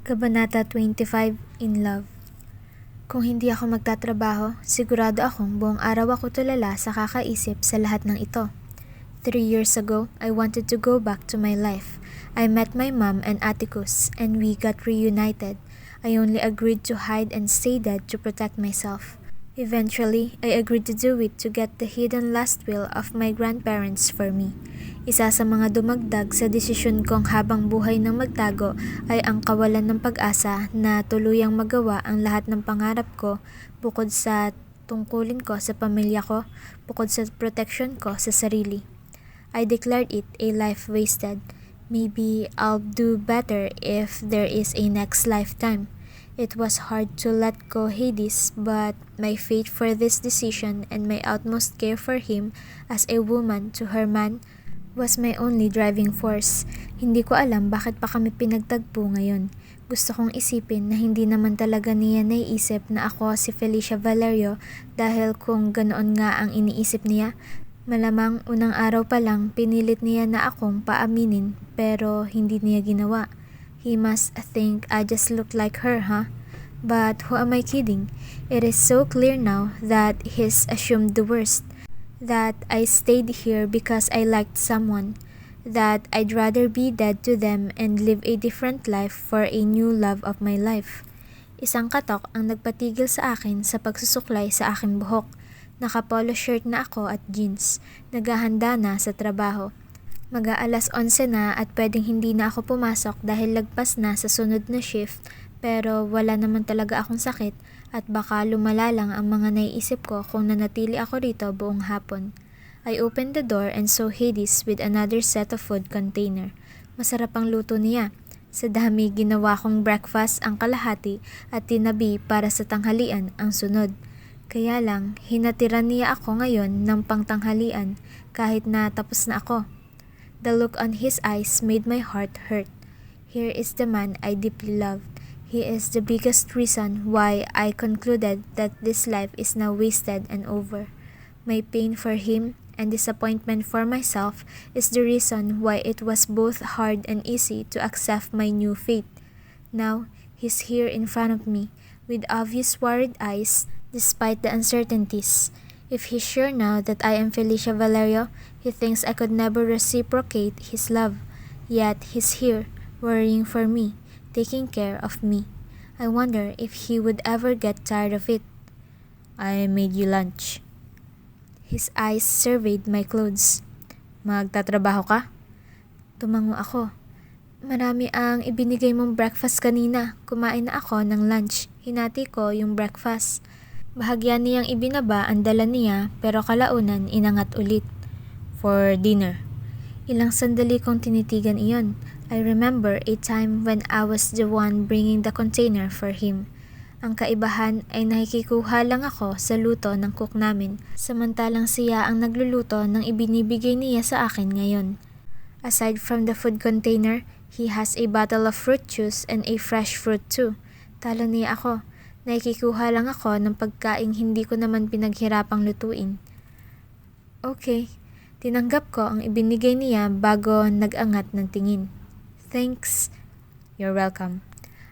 Kabanata 25, In Love. Kung hindi ako magtatrabaho, sigurado akong buong araw ako tulala sa kakaisip sa lahat ng ito. 3 years ago, I wanted to go back to my life. I met my mom and Atticus, and we got reunited. I only agreed to hide and stay dead to protect myself. Eventually, I agreed to do it to get the hidden last will of my grandparents for me. Isa sa mga dumagdag sa desisyon kong habang buhay ng magtago ay ang kawalan ng pag-asa na tuluyang magawa ang lahat ng pangarap ko bukod sa tungkulin ko sa pamilya ko, bukod sa protection ko sa sarili. I declared it a life wasted. Maybe I'll do better if there is a next lifetime. It was hard to let go Hades, but my faith for this decision and my utmost care for him as a woman to her man was my only driving force. Hindi ko alam bakit pa kami pinagtagpo ngayon. Gusto kong isipin na hindi naman talaga niya naiisip na ako si Felicia Valerio dahil kung ganoon nga ang iniisip niya, malamang unang araw pa lang pinilit niya na akong paaminin pero hindi niya ginawa. He must think I just look like her, huh? But who am I kidding? It is so clear now that he's assumed the worst. That I stayed here because I liked someone. That I'd rather be dead to them and live a different life for a new love of my life. Isang katok ang nagpatigil sa akin sa pagsusuklay sa aking buhok. Naka-polo shirt na ako at jeans. Naghahanda na sa trabaho. Mag-aalas 11 na at pwedeng hindi na ako pumasok dahil lagpas na sa sunod na shift pero wala naman talaga akong sakit at baka lumala lang ang mga naiisip ko kung nanatili ako rito buong hapon. I opened the door and saw Hades with another set of food container. Masarap ang luto niya. Sa dami ginawa kong breakfast ang kalahati at tinabi para sa tanghalian ang sunod. Kaya lang, hinatiran niya ako ngayon ng pangtanghalian kahit na tapos na ako. The look on his eyes made my heart hurt. Here is the man I deeply loved. He is the biggest reason why I concluded that this life is now wasted and over. My pain for him and disappointment for myself is the reason why it was both hard and easy to accept my new fate. Now, he's here in front of me, with obvious worried eyes, despite the uncertainties. If he's sure now that I am Felicia Valerio, he thinks I could never reciprocate his love. Yet he's here, worrying for me, taking care of me. I wonder if he would ever get tired of it. I made you lunch. His eyes surveyed my clothes. Magtatrabaho ka? Tumango ako. Marami ang ibinigay mong breakfast kanina. Kumain na ako ng lunch. Hinati ko yung breakfast. Bahagyan niyang ibinaba ang dala niya pero kalaunan inangat ulit. For dinner. Ilang sandali kong tinitigan iyon. I remember a time when I was the one bringing the container for him. Ang kaibahan ay nakikikuha lang ako sa luto ng cook namin samantalang siya ang nagluluto ng ibinibigay niya sa akin ngayon. Aside from the food container, he has a bottle of fruit juice and a fresh fruit too. Talo niya ako. Nakikikuha lang ako ng pagkaing hindi ko naman pinaghirapang lutuin. Okay, tinanggap ko ang ibinigay niya bago nag-angat ng tingin. Thanks. You're welcome.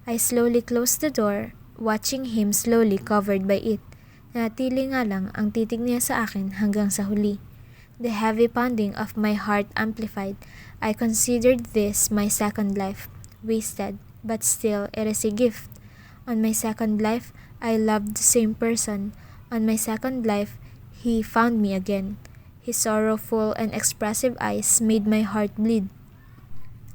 I slowly closed the door, watching him slowly covered by it. Natili nga lang ang titig niya sa akin hanggang sa huli. The heavy pounding of my heart amplified. I considered this my second life. Wasted, but still it is a gift. On my second life, I loved the same person. On my second life, he found me again. His sorrowful and expressive eyes made my heart bleed.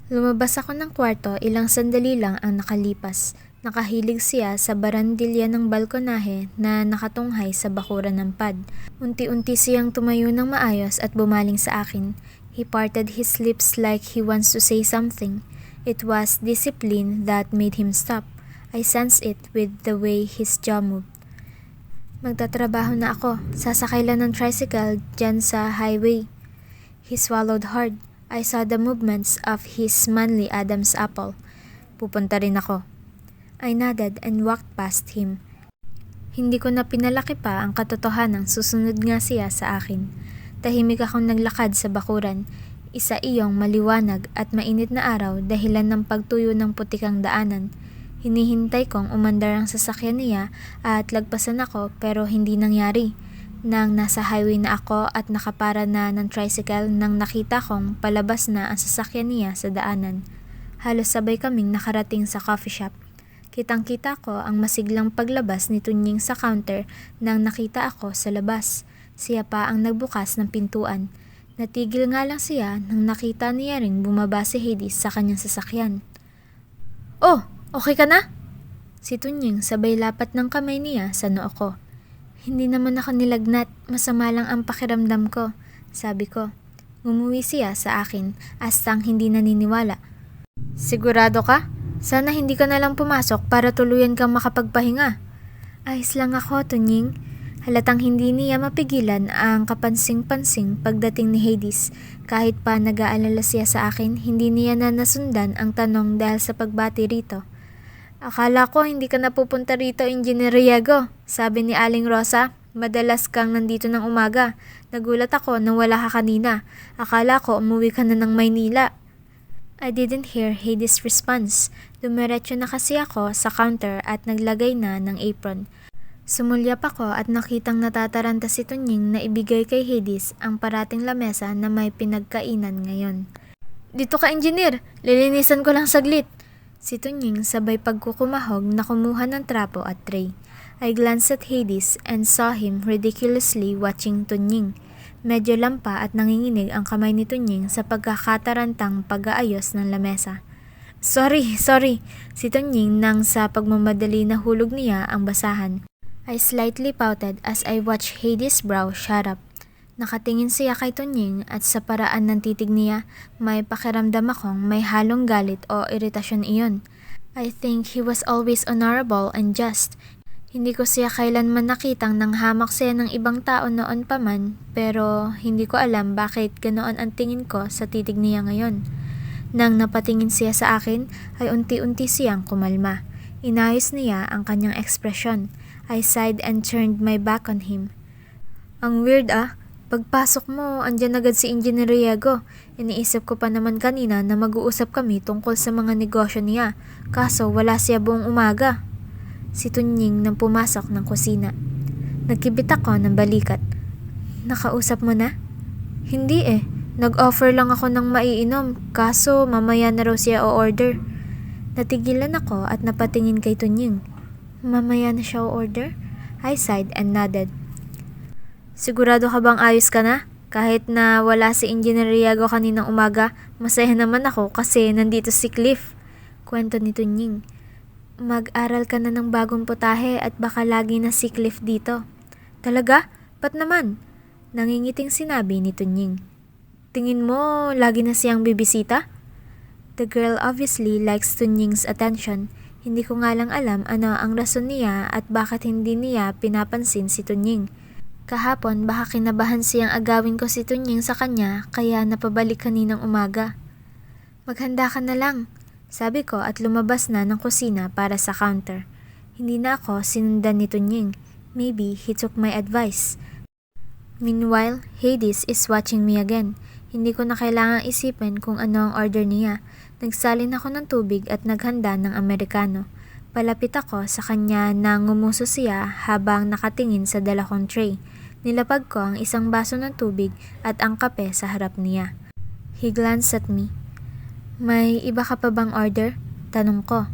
Lumabas ako ng kwarto, ilang sandali lang ang nakalipas. Nakahilig siya sa barandilya ng balkonahe na nakatunghay sa bakuran ng pad. Unti-unti siyang tumayo ng maayos at bumaling sa akin. He parted his lips like he wants to say something. It was discipline that made him stop. I sensed it with the way his jaw moved. Magtatrabaho na ako. Sasakay lang ng tricycle dyan sa highway. He swallowed hard. I saw the movements of his manly Adam's apple. Pupunta rin ako. I nodded and walked past him. Hindi ko na pinalaki pa ang katotohanan susunod nga siya sa akin. Tahimik akong naglakad sa bakuran. Isa iyong maliwanag at mainit na araw dahilan ng pagtuyo ng putikang daanan. Hinihintay kong umandar ang sasakyan niya at lagpasan ako pero hindi nangyari. Nang nasa highway na ako at nakapara na ng tricycle nang nakita kong palabas na ang sasakyan niya sa daanan. Halos sabay kaming nakarating sa coffee shop. Kitang-kita ko ang masiglang paglabas ni Tunying sa counter nang nakita ako sa labas. Siya pa ang nagbukas ng pintuan. Natigil nga lang siya nang nakita niya ring bumaba si Hades sa kanyang sasakyan. "Oh, okay ka na?" Si Tunying sabay lapat ng kamay niya sa noo ko. "Hindi naman ako nilagnat, masama lang ang pakiramdam ko," sabi ko. Ngumuwi siya sa akin, astang hindi naniniwala. "Sigurado ka? Sana hindi ka na lang pumasok para tuluyan kang makapagpahinga." "Ayos lang ako, Tunying." Halatang hindi niya mapigilan ang kapansing-pansing pagdating ni Hades. Kahit pa nag-aalala siya sa akin, hindi niya na nasundan ang tanong dahil sa pagbati rito. "Akala ko hindi ka napupunta rito, Engineer Riego," sabi ni Aling Rosa. "Madalas kang nandito ng umaga. Nagulat ako nang wala ka kanina. Akala ko umuwi ka na ng Maynila." I didn't hear Hades' response. Dumiretso na kasi ako sa counter at naglagay na ng apron. Sumulyap ako at nakitang natataranta si Tunying na ibigay kay Hades ang parating lamesa na may pinagkainan ngayon. "Dito ka, Engineer! Lilinisan ko lang saglit." Si Tunying sabay pagkukumahog na kumuha ng trapo at tray. I glanced at Hades and saw him ridiculously watching Tunying. Medyo lampa at nanginginig ang kamay ni Tunying sa pagkakatarantang pag-aayos ng lamesa. Sorry. Si Tunying nang sa pagmamadali na hulog niya ang basahan. I slightly pouted as I watched Hades' brow shut up. Nakatingin siya kay Tunying at sa paraan ng titig niya, may pakiramdam akong may halong galit o iritasyon iyon. I think he was always honorable and just. Hindi ko siya kailanman nakitang nanghamak siya ng ibang tao noon pa man, pero hindi ko alam bakit ganoon ang tingin ko sa titig niya ngayon. Nang napatingin siya sa akin, ay unti-unti siyang kumalma. Inayos niya ang kanyang ekspresyon. I sighed and turned my back on him. "Ang weird Pagpasok mo, andyan agad si Engineer Riego. Iniisip ko pa naman kanina na mag-uusap kami tungkol sa mga negosyo niya. Kaso wala siya buong umaga." Si Tunying nang pumasok ng kusina. Nagkibit ako ng balikat. "Nakausap mo na?" "Hindi Nag-offer lang ako ng maiinom, kaso mamaya na raw siya o-order." Natigilan ako at napatingin kay Tunying. "Mamaya na siya o-order?" I sighed and nodded. "Sigurado ka bang ayos ka na? Kahit na wala si Engineer Riego kaninang umaga, masaya naman ako kasi nandito si Cliff." Kwento ni Tunying. "Mag-aral ka na ng bagong putahe at baka lagi na si Cliff dito." "Talaga? Ba't naman?" Nangingiting sinabi ni Tunying. "Tingin mo lagi na siyang bibisita?" The girl obviously likes Tunying's attention. Hindi ko nga lang alam ano ang rason niya at bakit hindi niya pinapansin si Tunying. Kahapon baka kinabahan siyang agawin ko si Tunying sa kanya kaya napabalik kaninang umaga. "Maghanda ka na lang," sabi ko at lumabas na ng kusina para sa counter. Hindi na ako sinundan ni Tunying. Maybe he took my advice. Meanwhile, Hades is watching me again. Hindi ko na kailangang isipin kung ano ang order niya. Nagsalin ako ng tubig at naghanda ng Amerikano. Palapit ako sa kanya na ngumuso siya habang nakatingin sa dala kong tray. Nilapag ko ang isang baso ng tubig at ang kape sa harap niya. He glanced at me. "May iba ka pa bang order?" Tanong ko.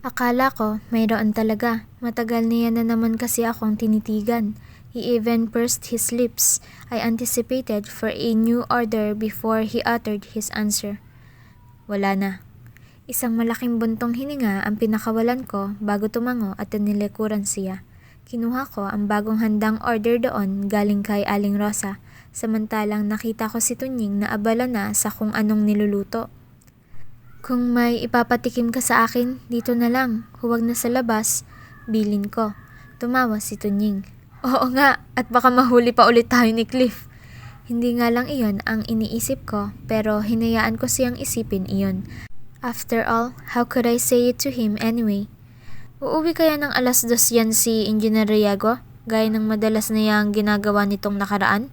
Akala ko mayroon talaga. Matagal niya na naman kasi akong tinitigan. He even pursed his lips. I anticipated for a new order before he uttered his answer. "Wala na." Isang malaking buntong hininga ang pinakawalan ko bago tumango at tinilikuran siya. Kinuha ko ang bagong handang order doon galing kay Aling Rosa, samantalang nakita ko si Tunying na abala na sa kung anong niluluto. "Kung may ipapatikim ka sa akin, dito na lang, huwag na sa labas," bilin ko. Tumawa si Tunying. "Oo nga, at baka mahuli pa ulit tayo ni Cliff." Hindi nga lang iyon ang iniisip ko, pero hinayaan ko siyang isipin iyon. After all, how could I say it to him anyway? Uuwi kaya ng 2:00 yan si Engineer Riego, gaya ng madalas na yang ginagawa nitong nakaraan?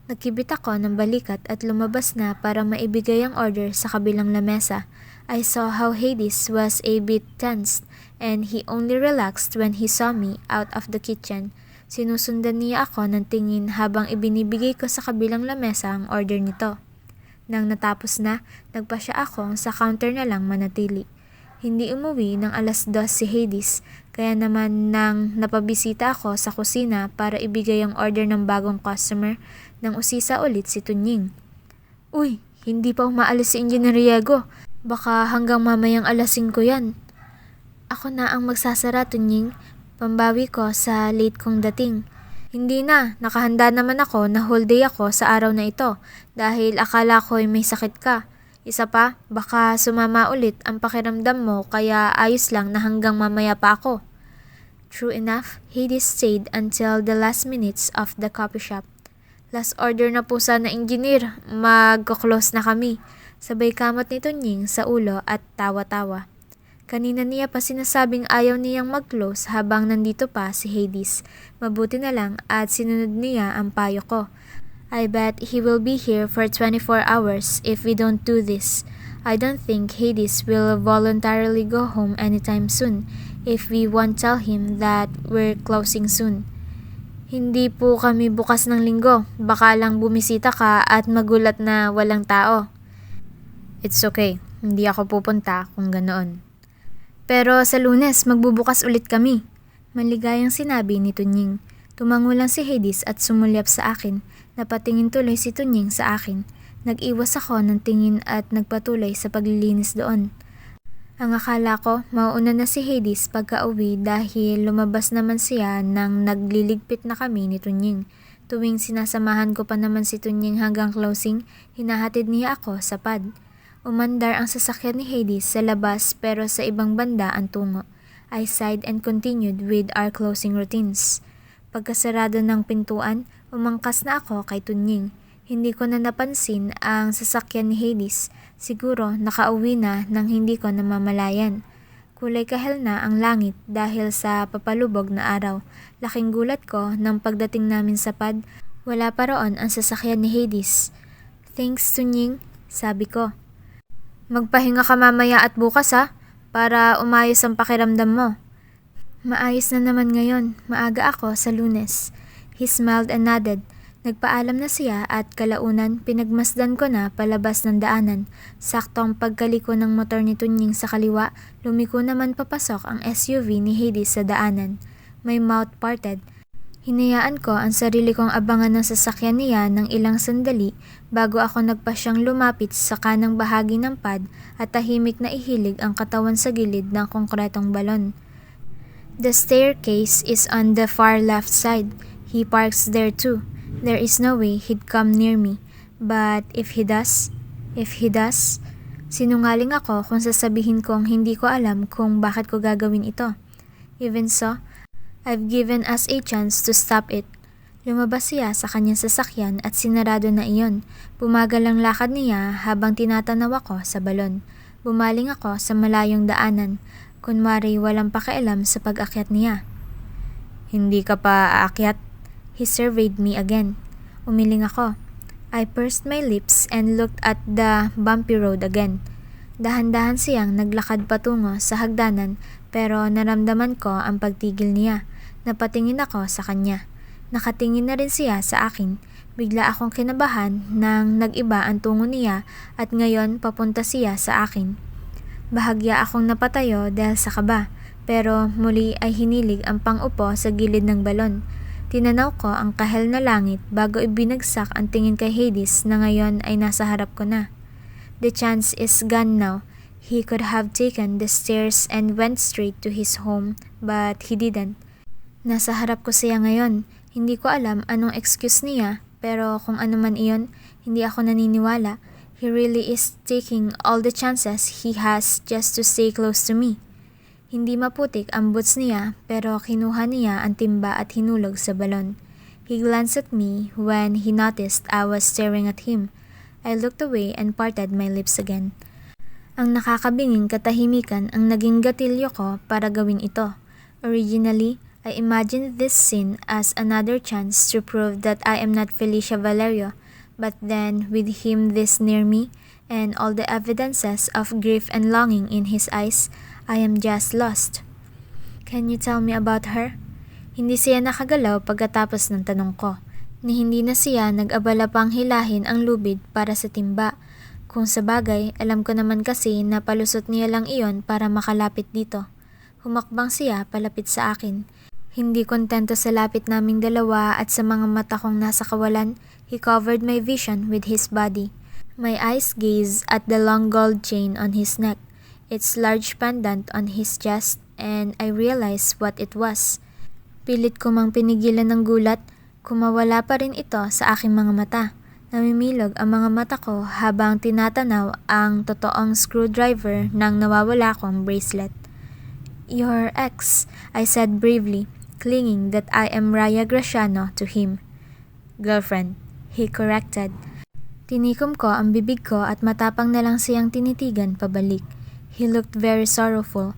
Nagkibit ako ng balikat at lumabas na para maibigay ang order sa kabilang lamesa. I saw how Hades was a bit tensed and he only relaxed when he saw me out of the kitchen. Sinusundan niya ako ng tingin habang ibinibigay ko sa kabilang lamesa ang order nito. Nang natapos na, nagpa siya akong sa counter na lang manatili. Hindi umuwi ng 2:00 si Hades, kaya naman nang napabisita ako sa kusina para ibigay ang order ng bagong customer, nang usisa ulit si Tunying. Uy, hindi pa umaalis si Engineer Riego. Baka hanggang mamayang 5:00 yan. Ako na ang magsasara, Tunying. Pambawi ko sa late kong dating. Hindi na, nakahanda naman ako na whole day ako sa araw na ito dahil akala ko'y may sakit ka. Isa pa, baka sumama ulit ang pakiramdam mo kaya ayos lang na hanggang mamaya pa ako. True enough, Hades stayed until the last minutes of the coffee shop. Last order na po sana, engineer. Mag-close na kami. Sabay kamot ni Tunying sa ulo at tawa-tawa. Kanina niya pa sinasabing ayaw niyang mag-close habang nandito pa si Hades. Mabuti na lang at sinunod niya ang payo ko. I bet he will be here for 24 hours if we don't do this. I don't think Hades will voluntarily go home anytime soon if we won't tell him that we're closing soon. Hindi po kami bukas ng linggo. Baka lang bumisita ka at magulat na walang tao. It's okay. Hindi ako pupunta kung ganoon. Pero sa Lunes, magbubukas ulit kami. Maligayang sinabi ni Tunying. Tumango lang si Hades at sumulyap sa akin. Napatingin tuloy si Tunying sa akin. Nag-iwas ako ng tingin at nagpatuloy sa paglilinis doon. Ang akala ko, mauuna na si Hades pagka-uwi dahil lumabas naman siya nang nagliligpit na kami ni Tunying. Tuwing sinasamahan ko pa naman si Tunying hanggang closing, hinahatid niya ako sa pad. Umandar ang sasakyan ni Hades sa labas pero sa ibang banda ang tungo. I sighed and continued with our closing routines. Pagkasarado ng pintuan, umangkas na ako kay Tunying. Hindi ko na napansin ang sasakyan ni Hades. Siguro nakauwi na nang hindi ko namamalayan. Kulay kahel na ang langit dahil sa papalubog na araw. Laking gulat ko nang pagdating namin sa pad, wala pa roon ang sasakyan ni Hades. Thanks, Tunying, sabi ko. Magpahinga ka mamaya at bukas para umayos ang pakiramdam mo. Maayos na naman ngayon, maaga ako sa Lunes. He smiled and nodded. Nagpaalam na siya at kalaunan pinagmasdan ko na palabas ng daanan. Saktong pagkaliko ng motor ni Tunying sa kaliwa, lumiko naman papasok ang SUV ni Hades sa daanan. May mouth parted. Hinayaan ko ang sarili kong abangan ng sasakyan niya ng ilang sandali bago ako nagpasyang lumapit sa kanang bahagi ng pad at tahimik na ihilig ang katawan sa gilid ng konkretong balon. The staircase is on the far left side. He parks there too. There is no way he'd come near me. But if he does, sinungaling ako kung sasabihin kong hindi ko alam kung bakit ko gagawin ito. Even so, I've given us a chance to stop it. Lumabas siya sa kanyang sasakyan at sinarado na iyon. Bumagal ang lakad niya habang tinatanaw ako sa balon. Bumaling ako sa malayong daanan. Kunwari walang pakialam sa pag-akyat niya. Hindi ka pa aakyat? He surveyed me again. Umiling ako. I pursed my lips and looked at the bumpy road again. Dahan-dahan siyang naglakad patungo sa hagdanan pero naramdaman ko ang pagtigil niya. Napatingin ako sa kanya. Nakatingin na rin siya sa akin. Bigla akong kinabahan nang nag-iba ang tungo niya at ngayon papunta siya sa akin. Bahagya akong napatayo dahil sa kaba pero muli ay hinilig ang pang-upo sa gilid ng balon. Tinanaw ko ang kahel na langit bago ibinagsak ang tingin kay Hades na ngayon ay nasa harap ko na. The chance is gone now. He could have taken the stairs and went straight to his home but he didn't. Nasa harap ko siya ngayon. Hindi ko alam anong excuse niya pero kung ano man iyon, hindi ako naniniwala. He really is taking all the chances he has just to stay close to me. Hindi maputik ang boots niya pero kinuha niya ang timba at hinulog sa balon. He glanced at me when he noticed I was staring at him. I looked away and parted my lips again. Ang nakakabinging katahimikan ang naging gatilyo ko para gawin ito. Originally, I imagined this scene as another chance to prove that I am not Felicia Valerio, but then with him this near me, and all the evidences of grief and longing in his eyes, I am just lost. Can you tell me about her? Hindi siya nakagalaw pagkatapos ng tanong ko, ni hindi na siya nag-abala pang hilahin ang lubid para sa timba. Kung sabagay, alam ko naman kasi na palusot niya lang iyon para makalapit dito. Humakbang siya palapit sa akin. Hindi kontento sa lapit naming dalawa at sa mga mata kong nasa kawalan, he covered my vision with his body. My eyes gazed at the long gold chain on his neck, its large pendant on his chest, and I realized what it was. Pilit ko mang pinigilan ng gulat, kumawala pa rin ito sa aking mga mata. Namimilog ang mga mata ko habang tinatanaw ang totoong screwdriver ng nawawala kong bracelet. Your ex, I said bravely, clinging that I am Raya Graciano to him. Girlfriend, he corrected. Tinikom ko ang bibig ko at matapang na lang siyang tinitigan pabalik. He looked very sorrowful.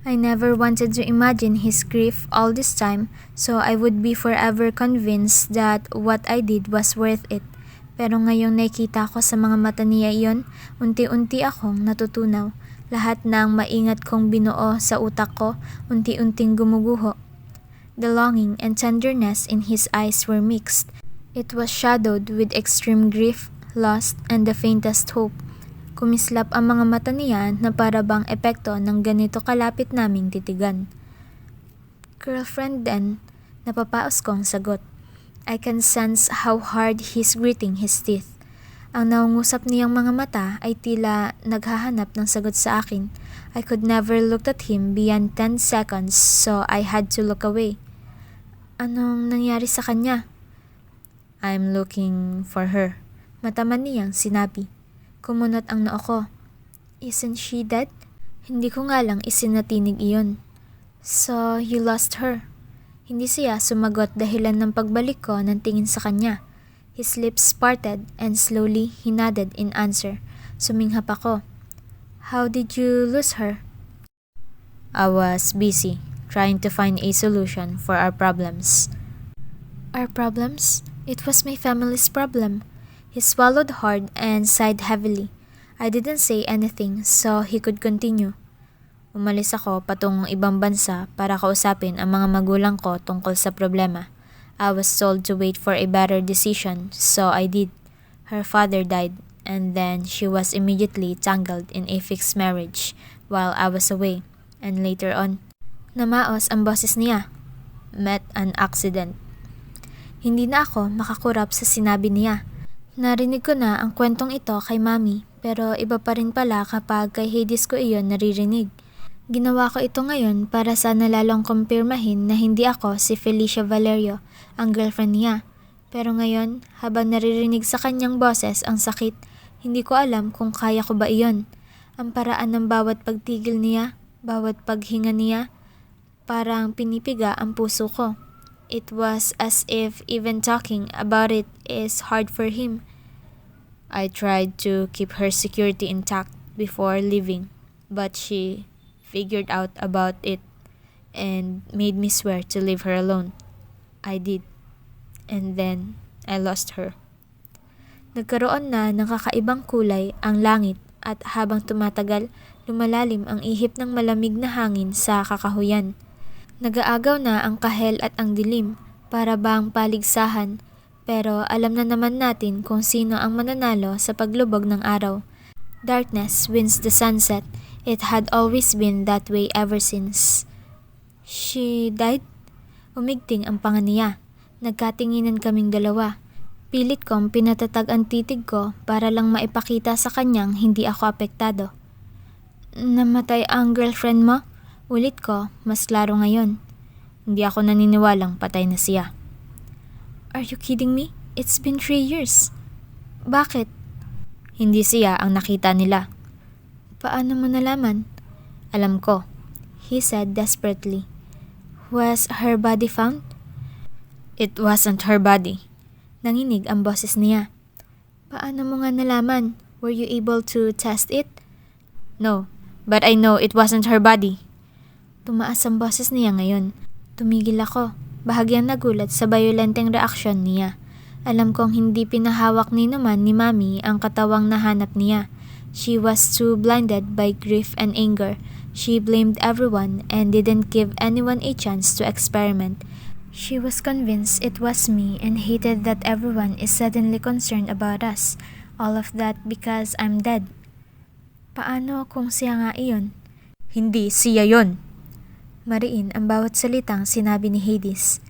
I never wanted to imagine his grief all this time, so I would be forever convinced that what I did was worth it. Pero ngayong nakita ko sa mga mata niya iyon, unti-unti akong natutunaw. Lahat ng maingat kong binuo sa utak ko, unti-unting gumuguho. The longing and tenderness in his eyes were mixed. It was shadowed with extreme grief, lost, and the faintest hope. Kumislap ang mga mata niya na para bang epekto ng ganito kalapit naming titigan. Girlfriend then, napapaos kong sagot. I can sense how hard he's gritting his teeth. Ang naungusap niyang mga mata ay tila naghahanap ng sagot sa akin. I could never look at him beyond 10 seconds, so I had to look away. Anong nangyari sa kanya? I'm looking for her. Mataman niyang sinabi. Kumunot ang noo ko. Isn't she dead? Hindi ko nga lang isinatinig iyon. So, you lost her? Hindi siya sumagot dahilan ng pagbalik ko ng tingin sa kanya. His lips parted and slowly he nodded in answer. Suminghap ako. How did you lose her? I was busy trying to find a solution for our problems. Our problems? It was my family's problem. He swallowed hard and sighed heavily. I didn't say anything so he could continue. Umalis ako patungong ibang bansa para kausapin ang mga magulang ko tungkol sa problema. I was told to wait for a better decision, so I did. Her father died, and then she was immediately tangled in a fixed marriage while I was away. And later on, namaos ang boses niya. Met an accident. Hindi na ako makakurap sa sinabi niya. Narinig ko na ang kwentong ito kay Mami, pero iba pa rin pala kapag kay Hades ko iyon naririnig. Ginawa ko ito ngayon para sana lalong kumpirmahin na hindi ako si Felicia Valerio, ang girlfriend niya. Pero ngayon, habang naririnig sa kanyang boses ang sakit, hindi ko alam kung kaya ko ba iyon. Ang paraan ng bawat pagtigil niya, bawat paghinga niya, parang pinipiga ang puso ko. It was as if even talking about it is hard for him. I tried to keep her security intact before leaving, but she figured out about it and made me swear to leave her alone. I did. And then, I lost her. Nagkaroon na ng kakaibang kulay ang langit at habang tumatagal, lumalalim ang ihip ng malamig na hangin sa kakahuyan. Nagaagaw na ang kahel at ang dilim, para bang paligsahan, pero alam na naman natin kung sino ang mananalo sa paglubog ng araw. Darkness wins the sunset. It had always been that way ever since. She died? Umigting ang panga niya. Nagkatinginan kaming dalawa. Pilit kong pinatatag ang titig ko para lang maipakita sa kanyang hindi ako apektado. Namatay ang girlfriend mo? Ulit ko, mas klaro ngayon. Hindi ako naniniwalang patay na siya. Are you kidding me? It's been 3 years. Bakit? Hindi siya ang nakita nila. Paano mo nalaman? Alam ko, he said desperately. Was her body found? It wasn't her body. Nanginig ang boses niya. Paano mo nga nalaman? Were you able to test it? No, but I know it wasn't her body. Tumaas ang boses niya ngayon. Tumigil ako, bahagyang nagulat sa bayolenteng reaksyon niya. Alam kong hindi pinahawak ni naman ni Mami ang katawang nahanap niya. She was too blinded by grief and anger. She blamed everyone and didn't give anyone a chance to experiment. She was convinced it was me and hated that everyone is suddenly concerned about us. All of that because I'm dead. Paano kung siya nga iyon? Hindi siya yon. Mariin ang bawat salitang sinabi ni Hades.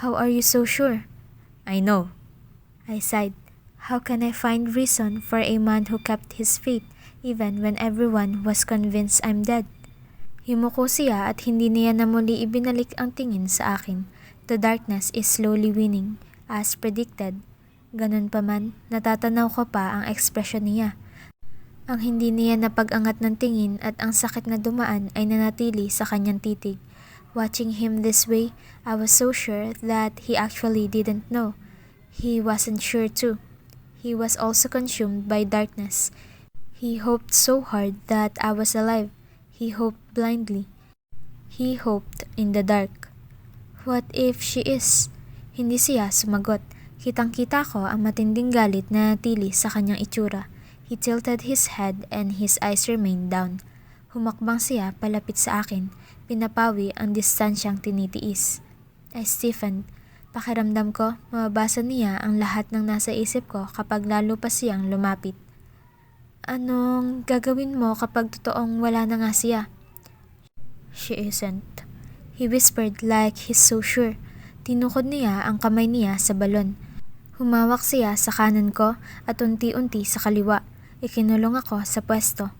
How are you so sure? I know. I sighed. How can I find reason for a man who kept his faith even when everyone was convinced I'm dead? Yumuko siya at hindi niya na muli ibinalik ang tingin sa akin. The darkness is slowly winning, as predicted. Ganun pa man, natatanaw ko pa ang ekspresyon niya. Ang hindi niya napag-angat ng tingin at ang sakit na dumaan ay nanatili sa kanyang titig. Watching him this way, I was so sure that he actually didn't know. He wasn't sure too. He was also consumed by darkness. He hoped so hard that I was alive. He hoped blindly. He hoped in the dark. What if she is? Hindi siya sumagot. Kitang-kita ko ang matinding galit na natili sa kanyang itsura. He tilted his head and his eyes remained down. Humakbang siya palapit sa akin. Pinapawi ang distansyang tinitiis. I stiffened. Pakiramdam ko, mababasa niya ang lahat ng nasa isip ko kapag lalo pa siyang lumapit. Anong gagawin mo kapag totoong wala na nga siya? She isn't. He whispered like he's so sure. Tinukod niya ang kamay niya sa balon. Humawak siya sa kanan ko at unti-unti sa kaliwa. Ikinulong ako sa pwesto.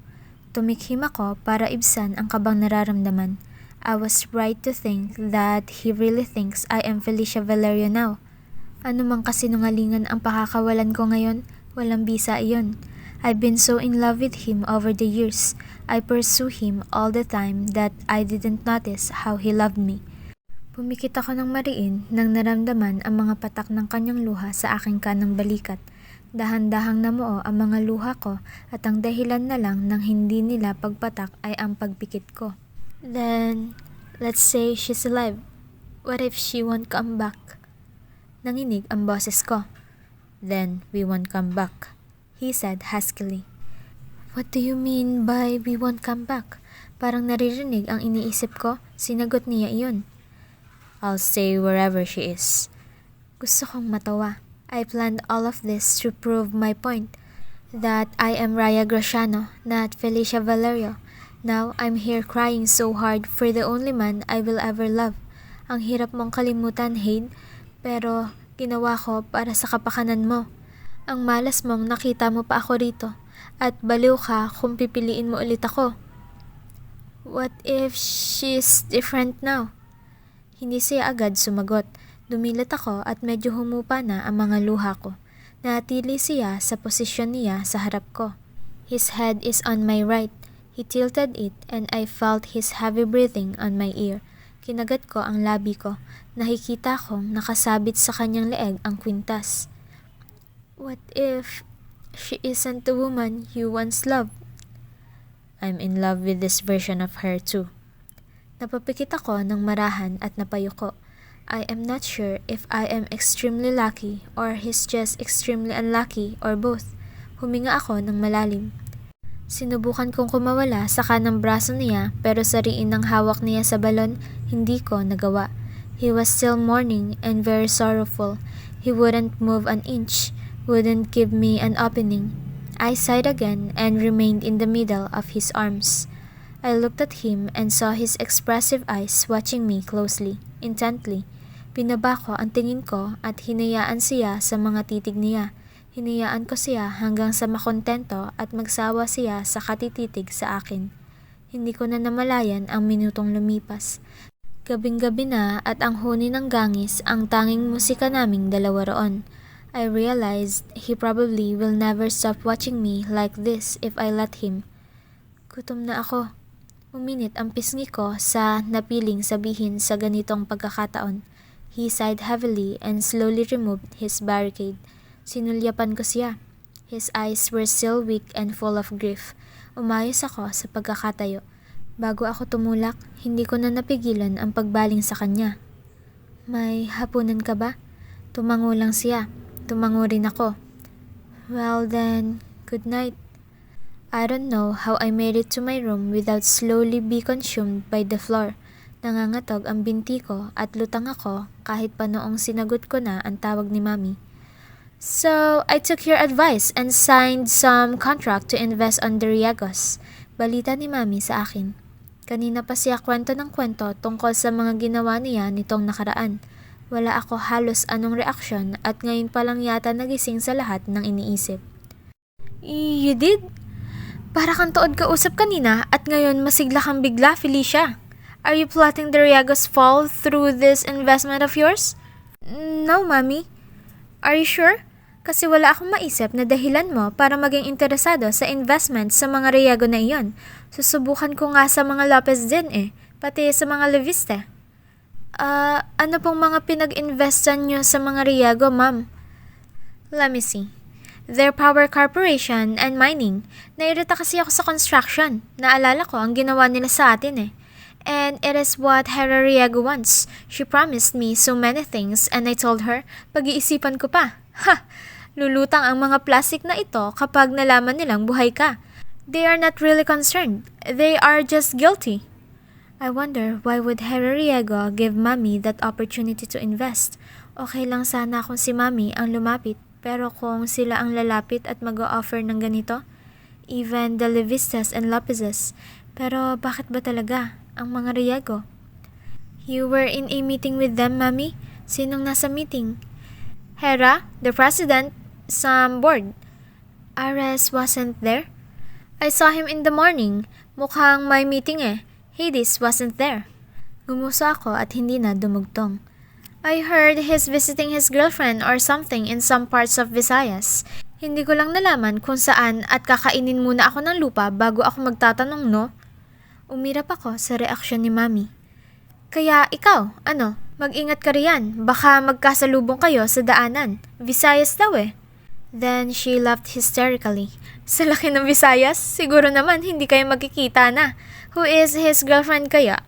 Tumikhim ako para ibsan ang kabang nararamdaman. I was right to think that he really thinks I am Felicia Valerio now. Ano mang kasinungalingan ang pakakawalan ko ngayon, walang bisa iyon. I've been so in love with him over the years. I pursue him all the time that I didn't notice how he loved me. Pumikit ako ng mariin nang naramdaman ang mga patak ng kanyang luha sa aking kanang balikat. Dahan-dahang namuo ang mga luha ko at ang dahilan na lang ng hindi nila pagpatak ay ang pagpikit ko. Then, let's say she's alive. What if she won't come back? Nanginig ang boses ko. Then we won't come back, he said huskily. What do you mean by we won't come back? Parang naririnig ang iniisip ko, sinagot niya iyon. I'll stay wherever she is. Gusto kong matawa. I planned all of this to prove my point, that I am Raya Graciano, not Felicia Valerio. Now I'm here crying so hard for the only man I will ever love. Ang hirap mong kalimutan, Hade, pero ginawa ko para sa kapakanan mo. Ang malas mong nakita mo pa ako rito, at baliw ka kung pipiliin mo ulit ako. What if she's different now? Hindi siya agad sumagot. Dumilat ako at medyo humupa na ang mga luha ko. Natili siya sa posisyon niya sa harap ko. His head is on my right. He tilted it and I felt his heavy breathing on my ear. Kinagat ko ang labi ko. Nakikita kong nakasabit sa kanyang leeg ang kwintas. What if she isn't the woman you once loved? I'm in love with this version of her too. Napapikit ako ng marahan at napayuko. I am not sure if I am extremely lucky or he's just extremely unlucky or both. Huminga ako ng malalim. Sinubukan kong kumawala sa kanang braso niya pero sa riin ng hawak niya sa balon, hindi ko nagawa. He was still mourning and very sorrowful. He wouldn't move an inch, wouldn't give me an opening. I sighed again and remained in the middle of his arms. I looked at him and saw his expressive eyes watching me closely, intently. Binaba ko ang tingin ko at hinayaan siya sa mga titig niya. Hinayaan ko siya hanggang sa makontento at magsawa siya sa katititig sa akin. Hindi ko na namalayan ang minutong lumipas. Gabing-gabi na at ang huni ng gangis ang tanging musika naming dalawa roon. I realized he probably will never stop watching me like this if I let him. Gutom na ako. Uminit ang pisngi ko sa napiling sabihin sa ganitong pagkakataon. He sighed heavily and slowly removed his barricade. Sinulyapan ko siya. His eyes were still weak and full of grief. Umayos ako sa pagkakatayo. Bago ako tumulak, hindi ko na napigilan ang pagbaling sa kanya. May hapunan ka ba? Tumango lang siya. Tumango rin ako. Well then, good night. I don't know how I made it to my room without slowly be consumed by the floor. Nangangatog ang binti ko at lutang ako kahit pa noong sinagot ko na ang tawag ni Mami. So, I took your advice and signed some contract to invest on the Riegos. Balita ni Mami sa akin. Kanina pa siya kwento ng kwento tungkol sa mga ginawa niya nitong nakaraan. Wala ako halos anong reaksyon at ngayon pa lang yata nagising sa lahat ng iniisip. You did? Para kang tuod kausap kanina at ngayon masigla kang bigla, Felicia. Are you plotting the Riegos fall through this investment of yours? No, Mami. Are you sure? Kasi wala akong maisip na dahilan mo para maging interesado sa investment sa mga Riego na iyon. Susubukan ko nga sa mga Lopez din pati sa mga Leviste. Ano pong mga pinag-investan nyo sa mga Riego, Ma'am? Let me see. Their power corporation and mining. Nairita kasi ako sa construction. Naalala ko ang ginawa nila sa atin And it is what Hera Riego wants. She promised me so many things and I told her, pag-iisipan ko pa. Ha! Lulutang ang mga plastic na ito kapag nalaman nilang buhay ka. They are not really concerned. They are just guilty. I wonder why would Hera Riego give Mami that opportunity to invest? Okay lang sana kung si Mami ang lumapit, pero kung sila ang lalapit at mag-o-offer ng ganito, even the Levistas and Lopezes, pero bakit ba talaga ang mga Riego? You were in a meeting with them, Mami? Sinong nasa meeting? Hera, the president, some board. Ares wasn't there? I saw him in the morning. Mukhang may meeting Hades wasn't there. Gumuso ako at hindi na dumugtong. I heard he's visiting his girlfriend or something in some parts of Visayas. Hindi ko lang nalaman kung saan at kakainin muna ako ng lupa bago ako magtatanong, no? Umirap ako sa reaksyon ni Mami. Kaya ikaw, mag-ingat ka riyan. Baka magkasalubong kayo sa daanan. Visayas daw Then she laughed hysterically. Sa laki ng Visayas, siguro naman hindi kayo magkikita na. Who is his girlfriend kaya?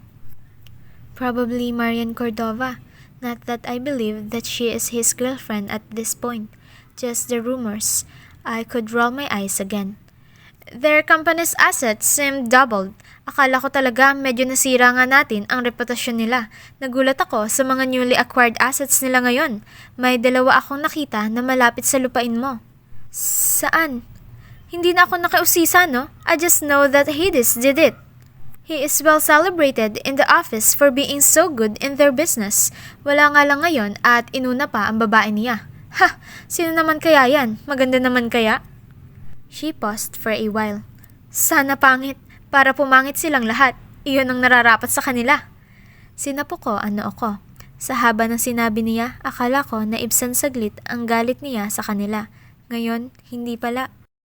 Probably Marian Cordova. Not that I believe that she is his girlfriend at this point. Just the rumors. I could roll my eyes again. Their company's assets seemed doubled. Akala ko talaga medyo nasira nga natin ang reputasyon nila. Nagulat ako sa mga newly acquired assets nila ngayon. May 2 akong nakita na malapit sa lupain mo. Saan? Hindi na ako nakiusisa, no? I just know that Hades did it. He is well celebrated in the office for being so good in their business. Wala nga lang ngayon at inuna pa ang babae niya. Ha! Sino naman kaya yan? Maganda naman kaya? She paused for a while. Sana pangit, para pumangit silang lahat. Iyon ang nararapat sa kanila. Sinapo ko ano ako. Sa haba ng sinabi niya, akala ko na ibsan saglit ang galit niya sa kanila. Ngayon, hindi pala.